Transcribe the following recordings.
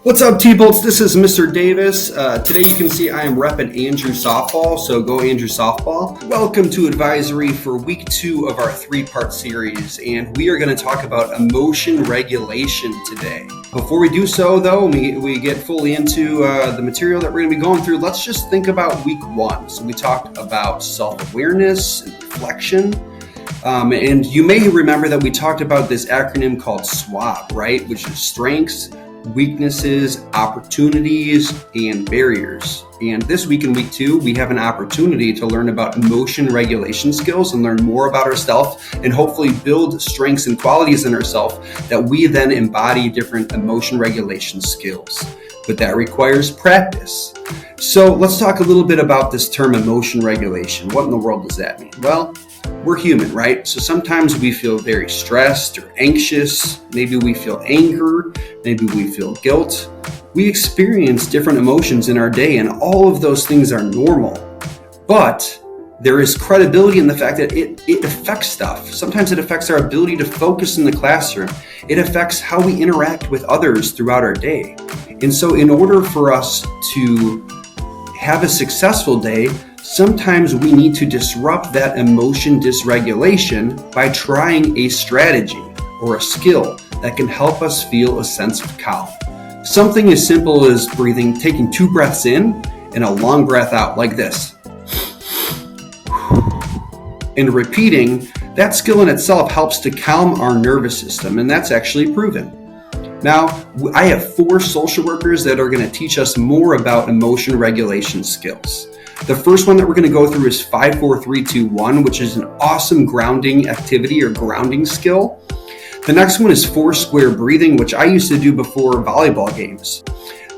What's up, T-Bolts? This is Mr. Davis. Today you can see I am repping Andrew Softball, so go Andrew Softball. Welcome to Advisory for week 2 of our 3-part series, and we are going to talk about emotion regulation today. Before we do so, though, we get fully into the material that we're going to be going through, let's just think about week 1. So we talked about self-awareness and reflection. And you may remember that we talked about this acronym called SWOT, right? Which is strengths, weaknesses, opportunities, and barriers. And this week in week 2, we have an opportunity to learn about emotion regulation skills and learn more about ourselves and hopefully build strengths and qualities in ourselves that we then embody different emotion regulation skills. But that requires practice. So let's talk a little bit about this term emotion regulation. What in the world does that mean? Well, we're human, right? So sometimes we feel very stressed or anxious. Maybe we feel anger. Maybe we feel guilt. We experience different emotions in our day, and all of those things are normal. But there is credibility in the fact that it affects stuff. Sometimes it affects our ability to focus in the classroom. It affects how we interact with others throughout our day. And so in order for us to have a successful day, sometimes we need to disrupt that emotion dysregulation by trying a strategy or a skill that can help us feel a sense of calm. Something as simple as taking 2 breaths in and a long breath out like this. And repeating, that skill in itself helps to calm our nervous system, and that's actually proven. Now, I have 4 social workers that are going to teach us more about emotion regulation skills. The first one that we're going to go through is 5, 4, 3, 2, 1, which is an awesome grounding activity or grounding skill. The next one is 4 square breathing, which I used to do before volleyball games.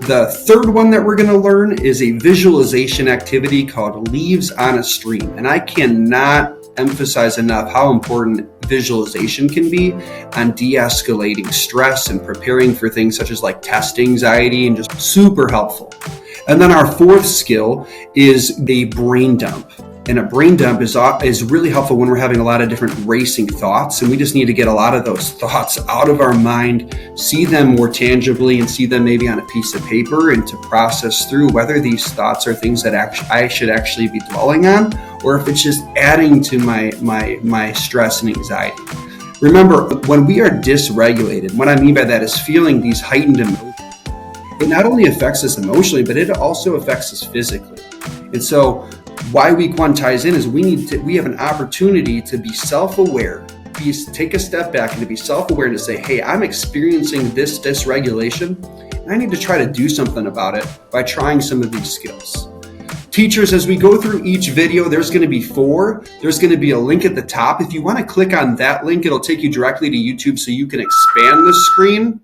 The third one that we're going to learn is a visualization activity called Leaves on a Stream. And I cannot emphasize enough how important visualization can be on de-escalating stress and preparing for things such as like test anxiety, and just super helpful. And then our 4th skill is a brain dump. And a brain dump is really helpful when we're having a lot of different racing thoughts, and we just need to get a lot of those thoughts out of our mind, see them more tangibly, and see them maybe on a piece of paper, and to process through whether these thoughts are things that I should actually be dwelling on, or if it's just adding to my stress and anxiety. Remember, when we are dysregulated, what I mean by that is feeling these heightened emotions. It not only affects us emotionally, but it also affects us physically. And so why week 1 ties in is we have an opportunity to be self-aware, take a step back and to be self-aware and to say, hey, I'm experiencing this dysregulation, and I need to try to do something about it by trying some of these skills. Teachers, as we go through each video, there's going to be 4. There's going to be a link at the top. If you want to click on that link, it'll take you directly to YouTube so you can expand the screen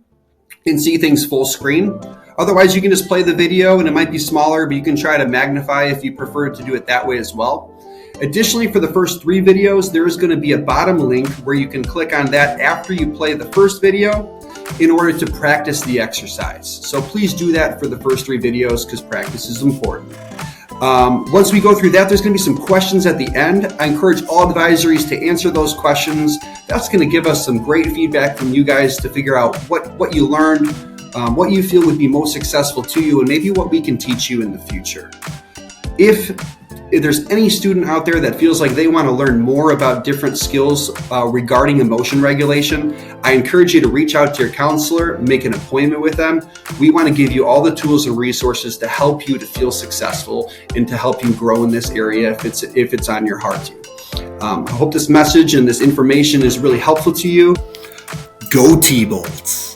and see things full screen. Otherwise, you can just play the video and it might be smaller, but you can try to magnify if you prefer to do it that way as well. Additionally, for the first 3 videos, there is going to be a bottom link where you can click on that after you play the first video in order to practice the exercise. So please do that for the first 3 videos because practice is important. Once we go through that, there's going to be some questions at the end. I encourage all advisories to answer those questions. That's going to give us some great feedback from you guys to figure out what you learned, what you feel would be most successful to you, and maybe what we can teach you in the future. If there's any student out there that feels like they want to learn more about different skills regarding emotion regulation, I encourage you to reach out to your counselor, make an appointment with them. We want to give you all the tools and resources to help you to feel successful and to help you grow in this area if it's on your heart to. I hope this message and this information is really helpful to you. Go T-Bolts!